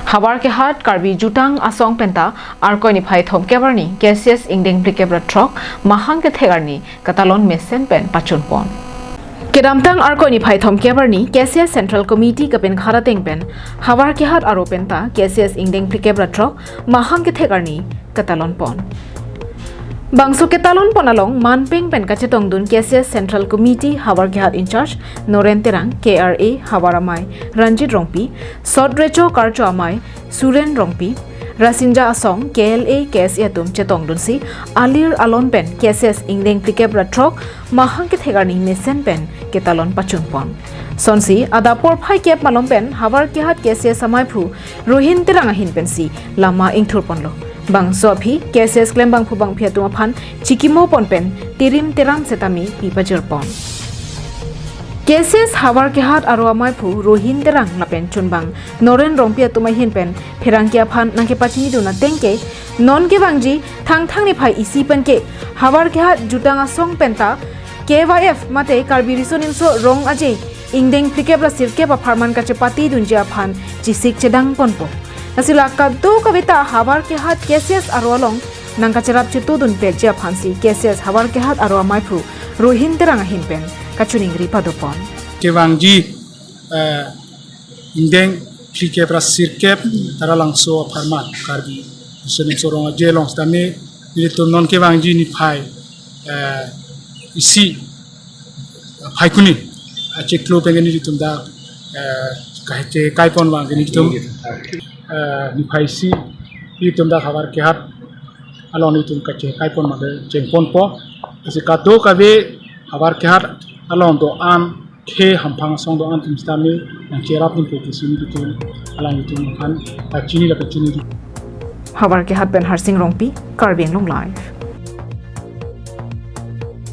Havarkehat Jutang Asong penta arkoi phai thom kebarni KCS ingdeng plikep trok mahang kethek arni ketalon mesen pen pachun pon. Kedamtang arkoi phai thom kebarni KCS Central Committee kapen kharateng pen Havarkehat aro penta KCS ingdeng plikep trok mahang kethek arni ketalon pon. Bangsu ketalon ponalong manpeng pen kachetong dun KCS Central Committee Havarkehat in charge Noren Terang KRA Havaramai Ranjit Rongpi Sodrecho Karcho Amai Suren Rongpi Rasinja Asong KLA KSA tum chetong dun si Alir Alon pen KCS ingdeng plikep trok mahang kethegarni mesen pen ketalon pachun pon. Sonsi adapor phai kep malom pen Havarkehat KCS samai phu Rohin Terang ahin pen si lama ingthur ponlo. Bang sopi KCS klem bang phubang phiatuma phan chikimo pon pen tirim teram setami pipajer pon. KCS Havarkehat aro amai phu Rohin terang lapen chunbang Noren Rongpia tuma hin pen pherangkia phan nangke pachini duna tengke non ke bangji thang ni phai isi pen ke Havarkehat Jutang Asong penta KYF mate karbi risoninso rong aje ingdeng plikep la sirke pa pharman kache pati dunjia phan chisik chedang ponpo. Nasila kaddo kavita Havarkehat KCS aro along nangka cerap chitu dun pelja phansi KCS Havarkehat aro amai phu Rohin terang ahin pen kachuning ripadopon. Kewangji ingdeng plikep sirkep tara langso pharman karbi senin sorong aje long stame itu non kewangji ni phai isi phai kuni acek klo pengen ni tumda kahce kaipon wang ni tum ni phai si itum da Havarkehat alon itum kace kaipon made jengpon po asikato kabe Havarkehat alon do an ke hampang song do an tumstami yang cerap ni posisi itu alang itu kan pacini la pacini. Havarkehat Ben Harsing Rongpi Karbeng Long Live.